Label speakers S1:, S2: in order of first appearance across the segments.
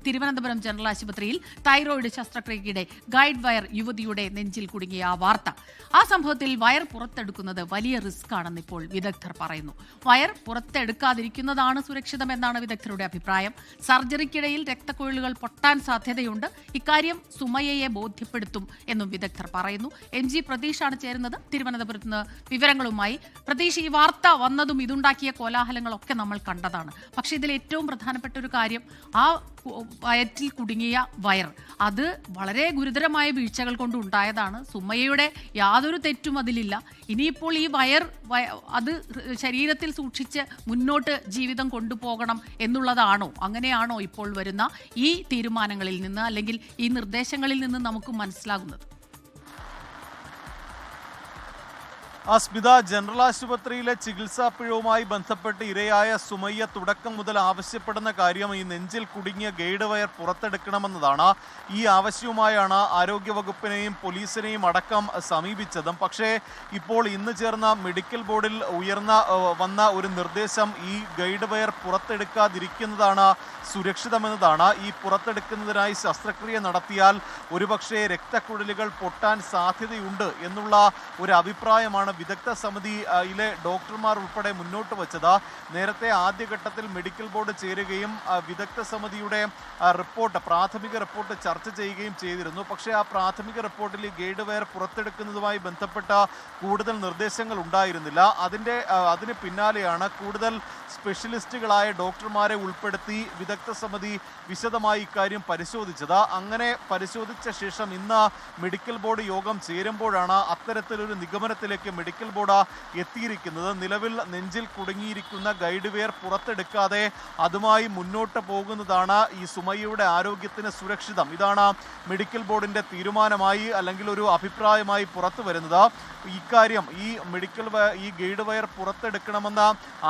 S1: Thiruvananthapuram general ആശുപത്രിയിൽ thyroid ശസ്ത്രക്രിയയ്ക്കിടെ guide wire യുവതിയുടെ നെഞ്ചിൽ കുടുങ്ങിയ ആ വാർത്ത. ആ സംഭവത്തിൽ വയർ പുറത്തെടുക്കുന്നത് വലിയ റിസ്ക് ആണെന്ന് ഇപ്പോൾ വിദഗ്ധർ പറയുന്നു. വയർ പുറത്തെടുക്കാതിരിക്കുന്നതാണ് സുരക്ഷിതമെന്നാണ് വിദഗ്ധരുടെ അഭിപ്രായം. സർജറിക്കിടയിൽ രക്തക്കുഴലുകൾ പൊട്ടാൻ സാധ്യതയുണ്ട്. ഇക്കാര്യം സുമയ്യയെ ബോധ്യപ്പെടുത്തും എന്നും വിദഗ്ധർ പറയുന്നു. MG പ്രതീഷാണ് ചേരുന്നത് തിരുവനന്തപുരത്ത് നിന്ന് വിവരങ്ങളുമായി. പ്രതീഷ്, ഈ വാർത്ത വന്നതും ഇതുണ്ടാക്കിയ കോലാഹലങ്ങളൊക്കെ നമ്മൾ കണ്ടതാണ്. പക്ഷേ ഇതിൽ ഏറ്റവും പ്രധാനപ്പെട്ട ഒരു കാര്യം, ആ വയറ്റിൽ കുടുങ്ങിയ വയർ അത് വളരെ ഗുരുതരമായ വീഴ്ചകൾ കൊണ്ട് ഉണ്ടായതാണ്. സുമയ്യയുടെ യാതൊരു തെറ്റും അതിലില്ല. ഇനിയിപ്പോൾ ഈ വയർ അത് ശരീരത്തിൽ സൂക്ഷിച്ച് മുന്നോട്ട് ജീവിതം കൊണ്ടുപോകണം എന്നുള്ളതാണോ, അങ്ങനെയാണോ ഇപ്പോൾ വരുന്ന ഈ തീരുമാനങ്ങളിൽ നിന്ന് അല്ലെങ്കിൽ ഈ നിർദ്ദേശങ്ങളിൽ നിന്ന് നമുക്ക് മനസ്സിലാകുന്നത്?
S2: സ്മിത, ജനറൽ ആശുപത്രിയിലെ ചികിത്സാ പിഴവുമായി ബന്ധപ്പെട്ട് ഇരയായ സുമയ്യ തുടക്കം മുതൽ ആവശ്യപ്പെടുന്ന കാര്യം ഈ നെഞ്ചിൽ കുടുങ്ങിയ ഗൈഡ് വയർ പുറത്തെടുക്കണമെന്നതാണ്. ഈ ആവശ്യവുമായാണ് ആരോഗ്യവകുപ്പിനെയും പോലീസിനെയും അടക്കം സമീപിച്ചതും. പക്ഷേ ഇപ്പോൾ ഇന്ന് ചേർന്ന മെഡിക്കൽ ബോർഡിൽ വന്ന ഒരു നിർദ്ദേശം ഈ ഗൈഡ് വയർ പുറത്തെടുക്കാതിരിക്കുന്നതാണ് സുരക്ഷിതമെന്നതാണ്. ഈ പുറത്തെടുക്കുന്നതിനായി ശസ്ത്രക്രിയ നടത്തിയാൽ ഒരുപക്ഷെ രക്തക്കുഴലുകൾ പൊട്ടാൻ സാധ്യതയുണ്ട് എന്നുള്ള ഒരു അഭിപ്രായമാണ് വിദഗ്ധ സമിതിയിലെ ഡോക്ടർമാർ ഉൾപ്പെടെ മുന്നോട്ട് വച്ചത്. നേരത്തെ ആദ്യഘട്ടത്തിൽ മെഡിക്കൽ ബോർഡ് ചേരുകയും വിദഗ്ധ സമിതിയുടെ പ്രാഥമിക റിപ്പോർട്ട് ചർച്ച ചെയ്യുകയും ചെയ്തിരുന്നു. പക്ഷേ ആ പ്രാഥമിക റിപ്പോർട്ടിൽ ഈ ഗൈഡ് വയർ പുറത്തെടുക്കുന്നതുമായി ബന്ധപ്പെട്ട കൂടുതൽ നിർദ്ദേശങ്ങൾ ഉണ്ടായിരുന്നില്ല. അതിന് പിന്നാലെയാണ് കൂടുതൽ സ്പെഷ്യലിസ്റ്റുകളായ ഡോക്ടർമാരെ ഉൾപ്പെടുത്തി വിദഗ്ധ സമിതി വിശദമായി ഇക്കാര്യം പരിശോധിച്ചത്. അങ്ങനെ പരിശോധിച്ച ശേഷം ഇന്ന് മെഡിക്കൽ ബോർഡ് യോഗം ചേരുമ്പോഴാണ് അത്തരത്തിലൊരു നിഗമനത്തിലേക്ക് മെഡിക്കൽ ബോർഡ് എത്തിയിരിക്കുന്നത്. നിലവിൽ നെഞ്ചിൽ കുടുങ്ങിയിരിക്കുന്ന ഗൈഡ് വെയർ പുറത്തെടുക്കാതെ അതുമായി മുന്നോട്ട് പോകുന്നതാണ് ഈ സുമയ്യയുടെ ആരോഗ്യത്തിന് സുരക്ഷിതം. ഇതാണ് മെഡിക്കൽ ബോർഡിന്റെ തീരുമാനമായി അല്ലെങ്കിൽ ഒരു അഭിപ്രായമായി പുറത്തു വരുന്നത്. ഇക്കാര്യം ഈ ഗൈഡ് വയർ പുറത്തെടുക്കണമെന്ന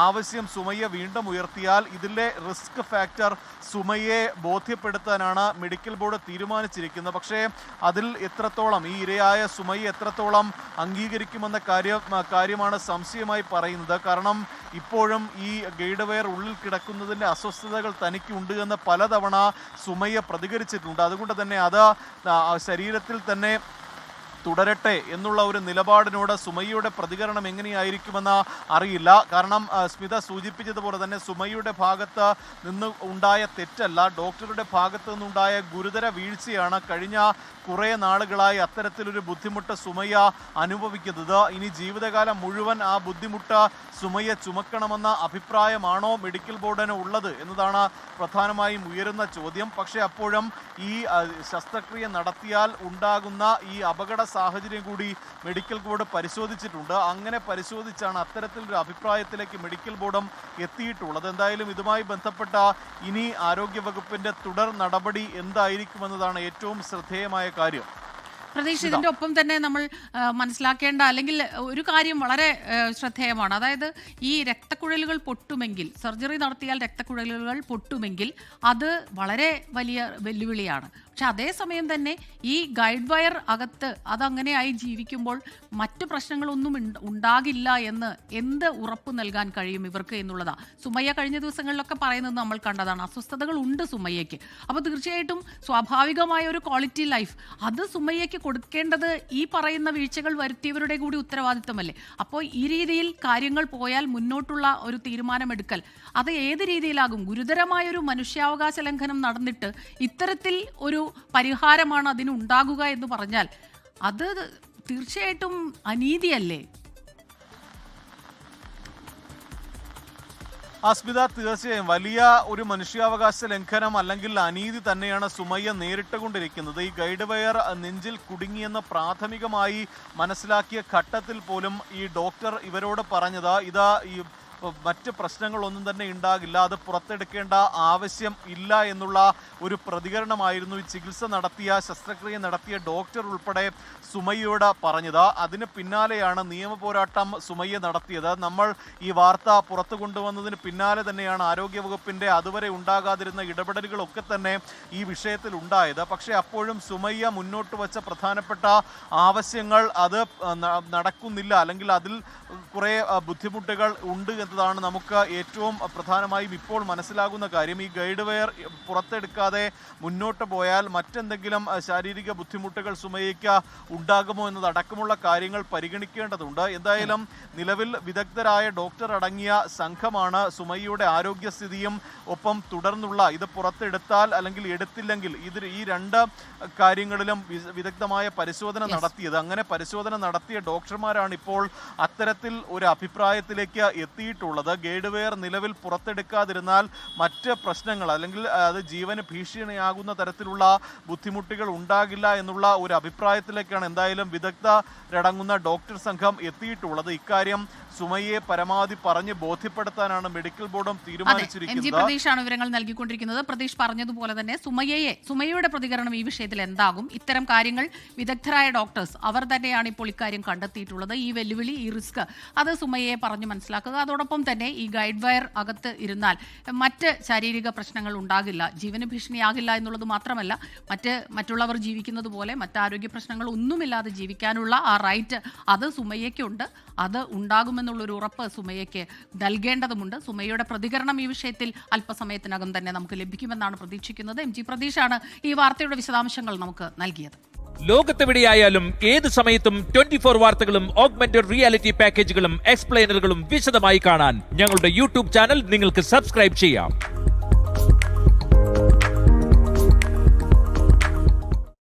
S2: ആവശ്യം സുമയ്യ വീണ്ടും ഉയർത്തിയാൽ ഇതിലെ റിസ്ക് ഫാക്ടർ സുമയ്യയെ ബോധ്യപ്പെടുത്താനാണ് മെഡിക്കൽ ബോർഡ് തീരുമാനിച്ചിരിക്കുന്നത്. പക്ഷേ അതിൽ എത്രത്തോളം ഈ ഇരയായ സുമയ്യ എത്രത്തോളം അംഗീകരിക്കുമെന്ന കാര്യമാണ് സംശയമായി പറയുന്നത്. കാരണം ഇപ്പോഴും ഈ ഗൈഡ് വയർ ഉള്ളിൽ കിടക്കുന്നതിൻ്റെ അസ്വസ്ഥതകൾ തനിക്കുണ്ട് എന്ന് പലതവണ സുമയ്യ പ്രതികരിച്ചിട്ടുണ്ട്. അതുകൊണ്ട് തന്നെ അത് ശരീരത്തിൽ തന്നെ തുടരട്ടെ എന്നുള്ള ഒരു നിലപാടിനോട് സുമയ്യയുടെ പ്രതികരണം എങ്ങനെയായിരിക്കുമെന്ന് അറിയില്ല. കാരണം സ്മിത സൂചിപ്പിച്ചതുപോലെ തന്നെ സുമയ്യയുടെ ഭാഗത്ത് നിന്ന് ഉണ്ടായ തെറ്റല്ല, ഡോക്ടറുടെ ഭാഗത്തു നിന്നുണ്ടായ ഗുരുതര വീഴ്ചയാണ്. കഴിഞ്ഞ കുറേ നാളുകളായി അത്തരത്തിലൊരു ബുദ്ധിമുട്ട് സുമയ്യ അനുഭവിക്കുന്നത്. ഇനി ജീവിതകാലം മുഴുവൻ ആ ബുദ്ധിമുട്ട് സുമയ്യ ചുമക്കണമെന്ന അഭിപ്രായമാണോ മെഡിക്കൽ ബോർഡിന് ഉള്ളത് എന്നതാണ് പ്രധാനമായും ഉയരുന്ന ചോദ്യം. പക്ഷേ അപ്പോഴും ഈ ശസ്ത്രക്രിയ നടത്തിയാൽ ഉണ്ടാകുന്ന ഈ അപകട സാഹചര്യം കൂടി മെഡിക്കൽ ബോർഡ് പരിശോധിച്ചിട്ടുണ്ട്. അങ്ങനെ പരിശോധിച്ചാണ് അത്തരത്തിലൊരു അഭിപ്രായത്തിലേക്ക് മെഡിക്കൽ ബോർഡും എത്തിയിട്ടുള്ളത്. എന്തായാലും ഇതുമായി ബന്ധപ്പെട്ട ഇനി ആരോഗ്യവകുപ്പിന്റെ തുടർ നടപടി എന്തായിരിക്കുമെന്നതാണ് ഏറ്റവും ശ്രദ്ധേയമായ കാര്യം.
S1: പ്രതീക്ഷ, ഇതിൻ്റെ ഒപ്പം തന്നെ നമ്മൾ മനസ്സിലാക്കേണ്ട അല്ലെങ്കിൽ ഒരു കാര്യം വളരെ ശ്രദ്ധേയമാണ്. അതായത് ഈ രക്തക്കുഴലുകൾ പൊട്ടുമെങ്കിൽ, സർജറി നടത്തിയാൽ രക്തക്കുഴലുകൾ പൊട്ടുമെങ്കിൽ അത് വളരെ വലിയ വെല്ലുവിളിയാണ്. പക്ഷെ അതേസമയം തന്നെ ഈ ഗൈഡ് വയർ അകത്ത് അതങ്ങനെയായി ജീവിക്കുമ്പോൾ മറ്റു പ്രശ്നങ്ങളൊന്നും ഉണ്ടാകില്ല എന്ന് എന്ത് ഉറപ്പ് നൽകാൻ കഴിയും ഇവർക്ക് എന്നുള്ളതാണ്. സുമയ്യ കഴിഞ്ഞ ദിവസങ്ങളിലൊക്കെ പറയുന്നത് നമ്മൾ കണ്ടതാണ്. അസ്വസ്ഥതകൾ ഉണ്ട് സുമയ്യയ്ക്ക്. അപ്പോൾ തീർച്ചയായിട്ടും സ്വാഭാവികമായ ഒരു ക്വാളിറ്റി ലൈഫ് അത് സുമയ്യയ്ക്ക് കൊടുക്കേണ്ടത് ഈ പറയുന്ന വീഴ്ചകൾ വരുത്തിയവരുടെ കൂടി ഉത്തരവാദിത്തമല്ലേ? അപ്പോൾ ഈ രീതിയിൽ കാര്യങ്ങൾ പോയാൽ മുന്നോട്ടുള്ള ഒരു തീരുമാനമെടുക്കൽ അത് ഏത് രീതിയിലാകും? ഗുരുതരമായൊരു മനുഷ്യാവകാശ ലംഘനം നടന്നിട്ട് ഇത്തരത്തിൽ ഒരു പരിഹാരമാണ് അതിനുണ്ടാകുക എന്ന് പറഞ്ഞാൽ അത് തീർച്ചയായിട്ടും അനീതിയല്ലേ?
S2: സ്മിത, തീർച്ചയായും വലിയ ഒരു മനുഷ്യാവകാശ ലംഘനം അല്ലെങ്കിൽ അനീതി തന്നെയാണ് സുമയ്യ നേരിട്ടുകൊണ്ടിരിക്കുന്നത്. ഈ ഗൈഡ് വയർ നെഞ്ചിൽ കുടുങ്ങിയെന്ന് പ്രാഥമികമായി മനസ്സിലാക്കിയ ഘട്ടത്തിൽ പോലും ഈ ഡോക്ടർ ഇവരോട് പറഞ്ഞത് ഈ മറ്റ് പ്രശ്നങ്ങളൊന്നും തന്നെ ഉണ്ടാകില്ല, അത് പുറത്തെടുക്കേണ്ട ആവശ്യം ഇല്ല എന്നുള്ള ഒരു പ്രതികരണമായിരുന്നു ഈ ചികിത്സ നടത്തിയ ശസ്ത്രക്രിയ നടത്തിയ ഡോക്ടർ ഉൾപ്പെടെ സുമയ്യയോട് പറഞ്ഞത്. അതിന് പിന്നാലെയാണ് നിയമ പോരാട്ടം സുമയ്യ നടത്തിയത്. നമ്മൾ ഈ വാർത്ത പുറത്തു കൊണ്ടുവന്നതിന് പിന്നാലെ തന്നെയാണ് ആരോഗ്യവകുപ്പിൻ്റെ അതുവരെ ഉണ്ടാകാതിരുന്ന ഇടപെടലുകളൊക്കെ തന്നെ ഈ വിഷയത്തിൽ ഉണ്ടായത്. പക്ഷേ അപ്പോഴും സുമയ്യ മുന്നോട്ട് വച്ച പ്രധാനപ്പെട്ട ആവശ്യങ്ങൾ അത് നടക്കുന്നില്ല, അല്ലെങ്കിൽ അതിൽ കുറേ ബുദ്ധിമുട്ടുകൾ ഉണ്ട് എന്നുള്ളതാണ് നമുക്ക് ഏറ്റവും പ്രധാനമായും ഇപ്പോൾ മനസ്സിലാകുന്ന കാര്യം. ഈ ഗൈഡ് വയർ പുറത്തെടുക്കാതെ മുന്നോട്ട് പോയാൽ മറ്റെന്തെങ്കിലും ശാരീരിക ബുദ്ധിമുട്ടുകൾ സുമയ്യയ്ക്ക് ഉണ്ടാകുമോ എന്നതടക്കമുള്ള കാര്യങ്ങൾ പരിഗണിക്കേണ്ടതുണ്ട്. എന്തായാലും നിലവിൽ വിദഗ്ധരായ ഡോക്ടർ അടങ്ങിയ സംഘമാണ് സുമയ്യയുടെ ആരോഗ്യസ്ഥിതിയും ഒപ്പം തുടർന്നുള്ള ഇത് പുറത്തെടുത്താൽ അല്ലെങ്കിൽ എടുത്തില്ലെങ്കിൽ ഈ രണ്ട് കാര്യങ്ങളിലും വിദഗ്ധമായ പരിശോധന നടത്തിയത്. അങ്ങനെ പരിശോധന നടത്തിയ ഡോക്ടർമാരാണ് ഇപ്പോൾ അത്തരത്തിൽ ഒരു അഭിപ്രായത്തിലേക്ക് എത്തിയിട്ടുള്ളത്. ഗൈഡ് വെയർ നിലവിൽ പുറത്തെടുക്കാതിരുന്നാൽ മറ്റ് പ്രശ്നങ്ങൾ അല്ലെങ്കിൽ അത് ജീവന് ഭീഷണിയാകുന്ന തരത്തിലുള്ള ബുദ്ധിമുട്ടുകൾ ഉണ്ടാകില്ല എന്നുള്ള ഒരു അഭിപ്രായത്തിലേക്കാണ് എന്തായാലും വിദഗ്ധരടങ്ങുന്ന ഡോക്ടർ സംഘം എത്തിയിട്ടുള്ളത്. ഇക്കാര്യം സുമയ്യയെ പരമാവധി പറഞ്ഞ് ബോധ്യപ്പെടുത്താനാണ് മെഡിക്കൽ ബോർഡും തീരുമാനിച്ചിരിക്കുന്നത്.
S1: പ്രതീഷാണ് വിവരങ്ങൾ നൽകിക്കൊണ്ടിരിക്കുന്നത്. പ്രതീഷ് പറഞ്ഞതുപോലെ തന്നെ സുമയ്യയുടെ പ്രതികരണം ഈ വിഷയത്തിൽ എന്താകും? ഇത്തരം കാര്യങ്ങൾ വിദഗ്ധരായ ഡോക്ടേഴ്സ് അവർ തന്നെയാണ് ഇപ്പോൾ ഇക്കാര്യം കണ്ടെത്തിയിട്ടുള്ളത്. ഈ വെല്ലുവിളി, ഈ റിസ്ക് അത് സുമയ്യയെ പറഞ്ഞു മനസ്സിലാക്കുക. അതോടൊപ്പം തന്നെ ഈ ഗൈഡ് വയർ അകത്ത് ഇരുന്നാൽ മറ്റ് ശാരീരിക പ്രശ്നങ്ങൾ ഉണ്ടാകില്ല, ജീവന് ഭീഷണിയാകില്ല എന്നുള്ളത് മാത്രമല്ല മറ്റുള്ളവർ ജീവിക്കുന്നത് പോലെ മറ്റാരോഗ്യ പ്രശ്നങ്ങൾ ഒന്നുമില്ലാതെ ജീവിക്കാനുള്ള ആ റൈറ്റ് അത് സുമയ്യയ്ക്കുണ്ട്. അത് ഉണ്ടാകുമെന്നുള്ളൊരു ഉറപ്പ് സുമയ്യയ്ക്ക് നൽകേണ്ടതുണ്ട്. സുമയ്യയുടെ പ്രതികരണം ഈ വിഷയത്തിൽ അല്പസമയത്തിനകം തന്നെ നമുക്ക് ലഭിക്കുമെന്നാണ് പ്രതീക്ഷിക്കുന്നത്. MG പ്രതീഷാണ് ഈ വാർത്തയുടെ വിശദാംശങ്ങൾ നമുക്ക് നൽകിയത്.
S3: ലോകത്തെവിടെയായാലും ഏത് സമയത്തും 24 വാർത്തകളും ഓഗ്മെന്റഡ് റിയാലിറ്റി പാക്കേജുകളും എക്സ്പ്ലെയിനറുകളും വിശദമായി കാണാൻ ഞങ്ങളുടെ യൂട്യൂബ് ചാനൽ നിങ്ങൾക്ക് സബ്സ്ക്രൈബ് ചെയ്യാം.